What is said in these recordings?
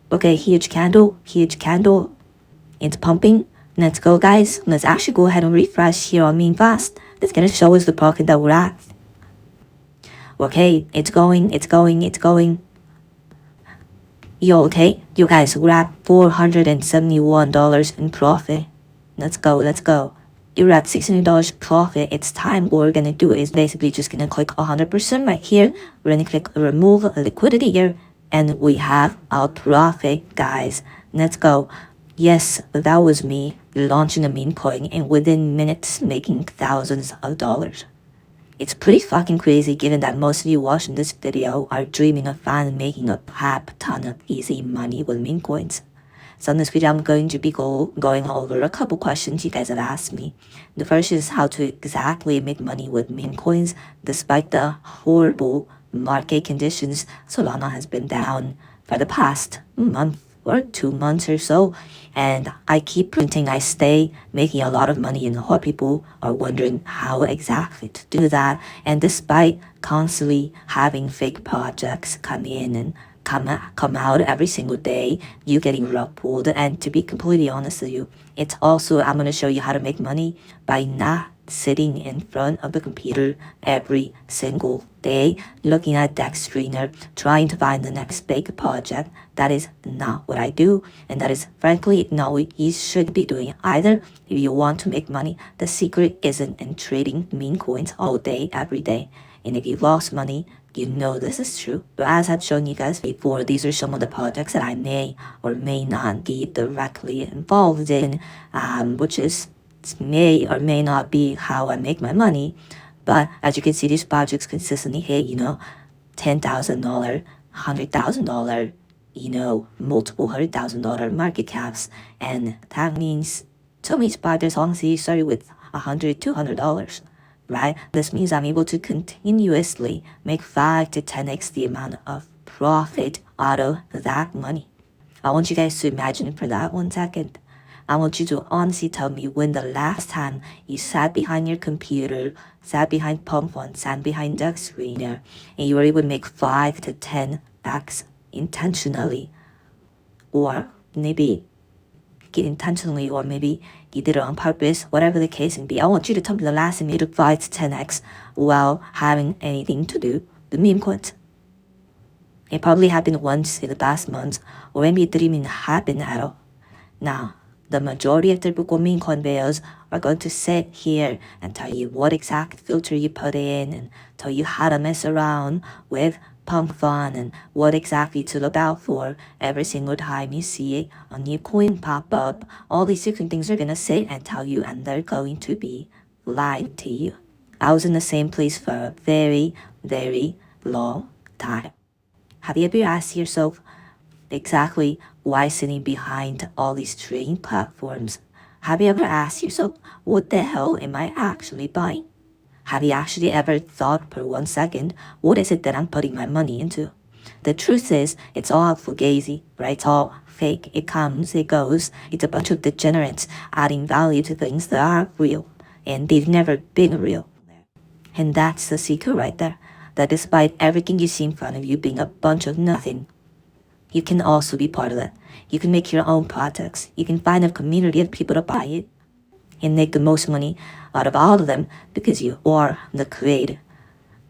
Okay, huge candle, huge candle. It's pumping. Let's go, guys. Let's actually go ahead and refresh here on Memecoins. That's gonna show us the pocket that we're at. Okay, it's going, it's going, it's going. Yo, okay, you guys, we're at $471 in profit. Let's go, let's go. You're at $600 profit. It's time. What we're gonna do is basically just gonna click 100% right here. We're gonna click remove liquidity here, and we have our profit, guys. Let's go. Yes, that was me launching a meme coin and within minutes making thousands of dollars. It's pretty fucking crazy given that most of you watching this video are dreaming of finally making a crap ton of easy money with meme coins. So in this video, I'm going to be going over a couple questions you guys have asked me. The first is how to exactly make money with meme coins despite the horrible market conditions. Solana has been down for the past month or 2 months or so, and I keep printing. I stay making a lot of money, and a lot of people are wondering how exactly to do that. And despite constantly having fake projects come in and come out every single day, you getting rug pulled. And to be completely honest with you, it's also, I'm going to show you how to make money by not sitting in front of the computer every single day, looking at deck screener, trying to find the next big project. That is not what I do, and that is frankly not what you should be doing either. If you want to make money, the secret isn't in trading meme coins all day, every day. And if you lost money, you know this is true. But as I've shown you guys before, these are some of the projects that I may or may not be directly involved in, which is may or may not be how I make my money. But as you can see, these projects consistently hit, $10,000, $100,000, multiple $100,000 market caps. And that means to me, projects honestly started with $100, $200. Right? This means I'm able to continuously make 5 to 10x the amount of profit out of that money. I want you guys to imagine for that 1 second. I want you to honestly tell me when the last time you sat behind your computer, sat behind Pump.Fun, sat behind deck screener, and you were able to make 5 to 10x intentionally, or maybe intentionally, or maybe you did it on purpose, whatever the case may be. I want you to tell me the last time you took 5 to 10x while having anything to do with meme coins. It probably happened once in the past months, or maybe it didn't even happen at all. Now, the majority of typical meme coin bears are going to sit here and tell you what exact filter you put in and tell you how to mess around with Pump.Fun and what exactly to look out for every single time you see a new coin pop up. All these different things are going to sit and tell you, and they're going to be lied to you. I was in the same place for a very, very long time. Have you ever asked yourself exactly why sitting behind all these trading platforms? Have you ever asked yourself, what the hell am I actually buying? Have you actually ever thought for 1 second, what is it that I'm putting my money into? The truth is, it's all fugazi, right? It's all fake. It comes, it goes. It's a bunch of degenerates adding value to things that aren't real, and they've never been real. And that's the secret right there, that despite everything you see in front of you being a bunch of nothing, you can also be part of it. You can make your own projects. You can find a community of people to buy it and make the most money out of all of them because you are the creator.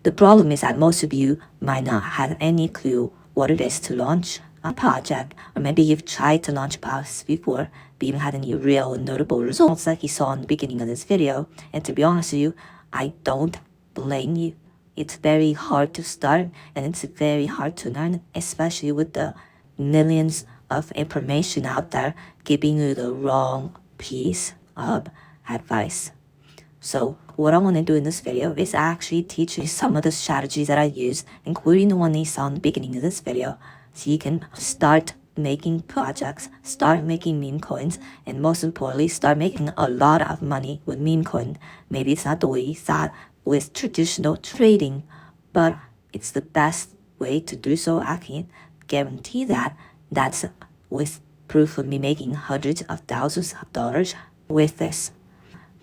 The problem is that most of you might not have any clue what it is to launch a project, or maybe you've tried to launch projects before but you haven't had any real notable results like you saw in the beginning of this video. And to be honest with you, I don't blame you. It's very hard to start and it's very hard to learn, especially with the millions of information out there giving you the wrong piece of advice. So what I want to do in this video is actually teach you some of the strategies that I use, including the one you saw in the beginning of this video, so you can start making projects, start making meme coins, and most importantly, start making a lot of money with meme coin. Maybe it's not the way you thought with traditional trading, but it's the best way to do so. I can guarantee that. That's with proof of me making hundreds of thousands of dollars with this.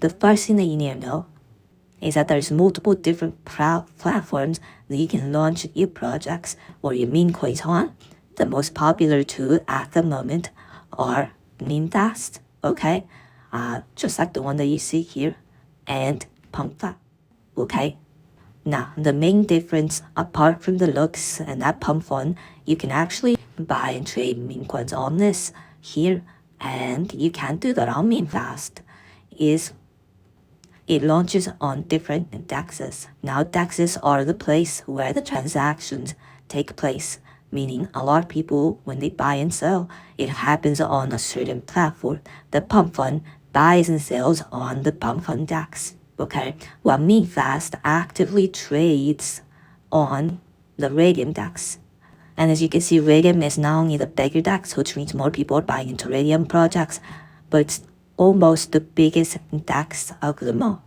The first thing that you need to know is that there's multiple different platforms that you can launch your projects or your meme coins on the most popular two at the moment are Memecoins, okay? Just like the one that you see here, and Pump.Fun, okay? Now, the main difference, apart from the looks and that Pump.Fun, you can actually buy and trade Memecoins on this here, and you can't do that on Memefast, is it launches on different DEXs. Now, DEXs are the place where the transactions take place, meaning a lot of people, when they buy and sell, it happens on a certain platform. The Pump.Fun buys and sells on the Pump.Fun DEX, okay? While Memefast actively trades on the Radium DEX. And as you can see, Radium is not only the bigger DEX, which means more people are buying into Radium projects, but it's almost the biggest DEX of them all.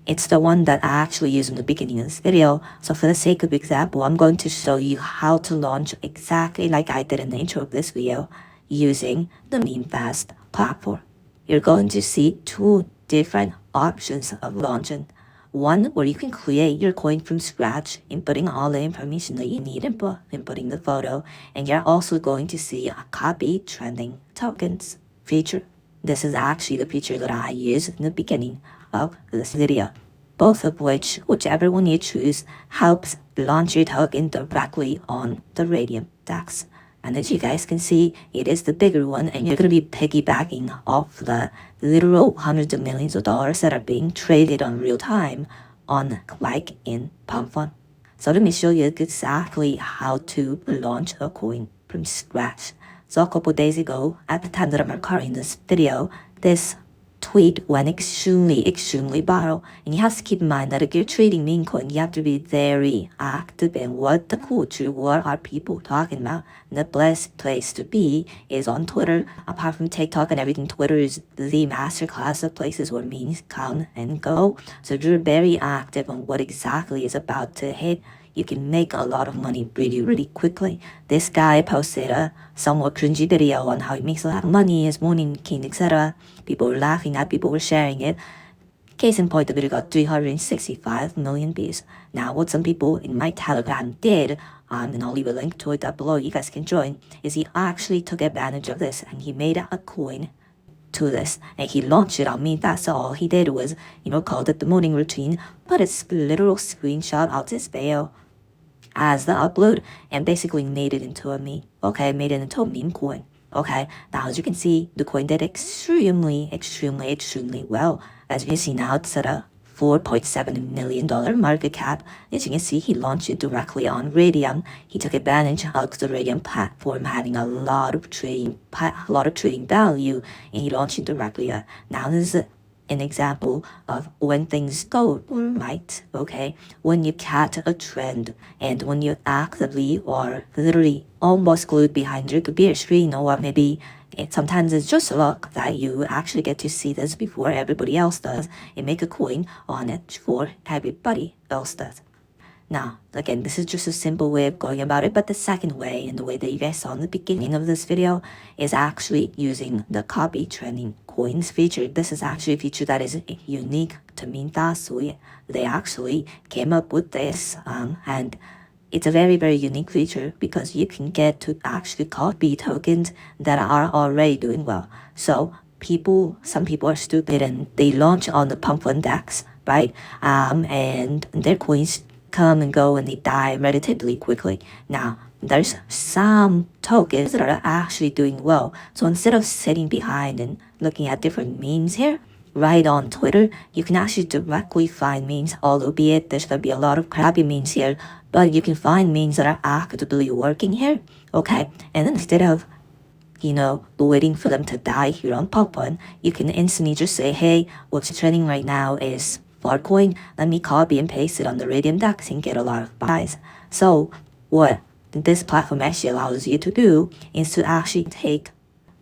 It's the one that I actually used in the beginning of this video. So for the sake of example, I'm going to show you how to launch exactly like I did in the intro of this video using the Memefast platform. You're going to see two different options of launching. One where you can create your coin from scratch, inputting all the information that you need, inputting the photo, and you're also going to see a copy trending tokens feature. This is actually the feature that I used in the beginning of this video, both of which, whichever one you choose, helps launch your token directly on the Radium DEX. And as you guys can see, it is the bigger one, and you're going to be piggybacking off the literal hundreds of millions of dollars that are being traded on real time on like in Pump.Fun. So let me show you exactly how to launch a coin from scratch. So a couple days ago, at the time that I'm recording this video, this tweet went extremely viral. And you have to keep in mind that if you're trading meme coin, you have to be very active in what the culture, what are people talking about. And the best place to be is on Twitter. Apart from TikTok and everything, Twitter is the masterclass of places where memes come and go. So if you're very active on what exactly is about to hit, you can make a lot of money really quickly. This guy posted a somewhat cringy video on how he makes a lot of money, his morning king, etc. People were laughing at, people were sharing it. Case in point, the video got 365 million views. Now, what some people in my Telegram did, and I'll leave a link to it down below, you guys can join, is he actually took advantage of this and he made a coin to this, and he launched it on me. That's all he did was, called it the morning routine, put a literal screenshot of this video as the upload, and basically made it into a meme. Okay, made it into a meme coin. Okay, now as you can see, the coin did extremely well. As you can see now, it's at a $4.7 million market cap. As you can see, he launched it directly on Radium. He took advantage of the Radium platform having a lot of trading value, and he launched it directly. Now this is an example of when things go right, okay? When you catch a trend and when you actively or literally almost glued behind your computer screen, or maybe sometimes it's just luck that you actually get to see this before everybody else does and make a coin on it before everybody else does. Now, again, this is just a simple way of going about it, but the second way, and the way that you guys saw in the beginning of this video, is actually using the copy trending coins feature. This is actually a feature that is unique to Memecoins. They actually came up with this, and it's a very unique feature because you can get to actually copy tokens that are already doing well. So some people are stupid and they launch on the Pump.Fun DEX, right? And their coins come and go and they die relatively quickly. Now, there's some tokens that are actually doing well. So instead of sitting behind and looking at different memes here, right on Twitter, you can actually directly find memes, albeit there's going to be a lot of crappy memes here, but you can find memes that are actively working here, okay? And instead of waiting for them to die here on Pump.Fun, you can instantly just say, hey, what's trending right now is Farcoin. Let me copy and paste it on the Radium DEX and get a lot of buys. So what this platform actually allows you to do is to actually take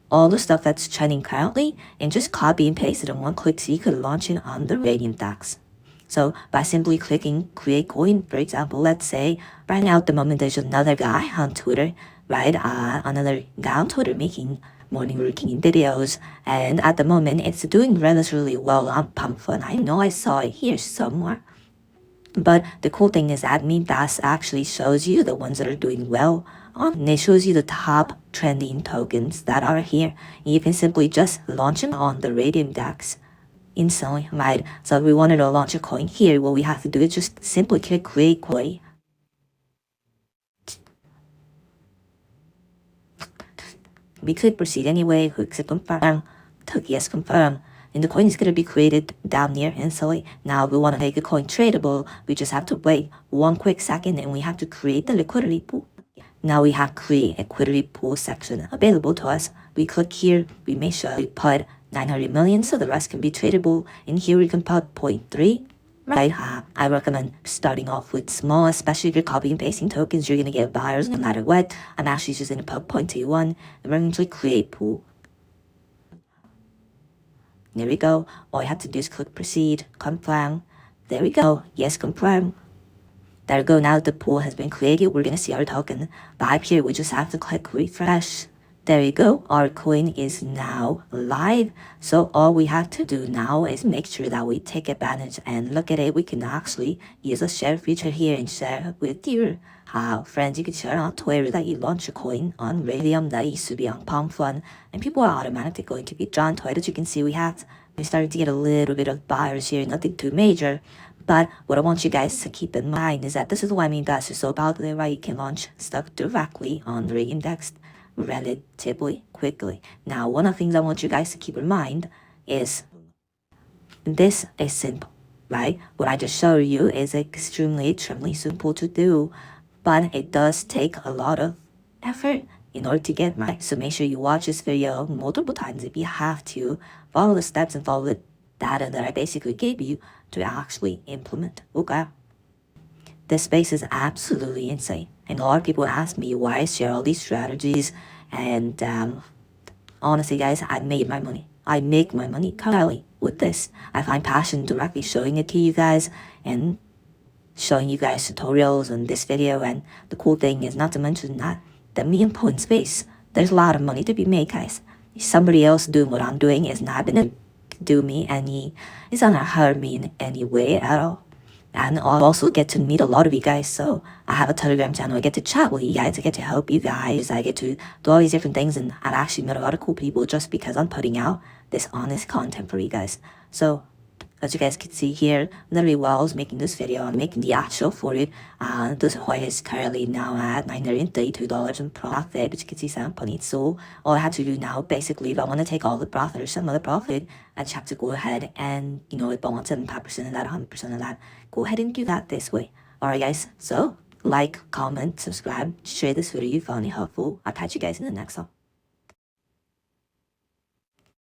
all the stuff that's trending currently and just copy and paste it in one click so you could launch it on the Radium DEX. So by simply clicking create coin, for example, let's say right now at the moment there's another guy on Twitter, right? Another guy on Twitter making morning routine videos, and at the moment it's doing relatively well on Pump.Fun. I know I saw it here somewhere. But the cool thing is that Memecoins actually shows you the ones that are doing well. And it shows you the top trending tokens that are here. You can simply just launch them on the Radium DEX instantly, right? So if we wanted to launch a coin here, what we have to do is just simply click create coin. We could proceed anyway, click confirm, click yes confirm, and the coin is going to be created down here instantly. Now if we want to make a coin tradable, we just have to wait 1 quick second and we have to create the liquidity pool. Now we have create liquidity pool section available to us. We click here, we make sure we put 900 million so the rest can be tradable. In here we can put 0.3. Right, I recommend starting off with small, especially if you're copying and pasting tokens, you're going to get buyers no matter what. I'm actually just going to put 0.21 and we're going to create pool. There we go. All you have to do is click proceed, confirm. There we go. Yes, confirm. There we go. Now the pool has been created. We're going to see our token. But up here, we just have to click refresh. There you go, our coin is now live. So all we have to do now is make sure that we take advantage and look at it. We can actually use a share feature here and share with your friends. You can share on Twitter that you launch a coin on Radium that used to be on Pump.Fun, and people are automatically going to be drawn to it. As you can see, we're starting to get a little bit of buyers here, nothing too major. But what I want you guys to keep in mind is that this is why Memecoins is so popular, right? You can launch stuff directly on the Radium DEX relatively quickly. Now, one of the things I want you guys to keep in mind is this is simple, right? What I just showed you is extremely simple to do, but it does take a lot of effort in order to get right. So make sure you watch this video multiple times if you have to. Follow the steps and follow the data that I basically gave you to actually implement. Okay? This space is absolutely insane. And a lot of people ask me why I share all these strategies. And honestly, guys, I made my money. I make my money currently with this. I find passion directly showing it to you guys and showing you guys tutorials on this video. And the cool thing is, not to mention that the meme coin space, there's a lot of money to be made, guys. Somebody else doing what I'm doing is not gonna do me any, it's not gonna hurt me in any way at all. And I'll also get to meet a lot of you guys. So I have a Telegram channel. I get to chat with you guys. I get to help you guys. I get to do all these different things. And I've actually met a lot of cool people just because I'm putting out this honest content for you guys. So as you guys can see here, literally while I was making this video, I'm making the actual for it. This coin is currently now at $932 in profit, but you can see some money. So all I have to do now, basically, if I want to take all the profit or some of the profit, I just have to go ahead and, you know, if I want 75% of that, 100% of that, go ahead and do that this way. Alright guys, so like, comment, subscribe, share this video if you found it helpful. I'll catch you guys in the next one.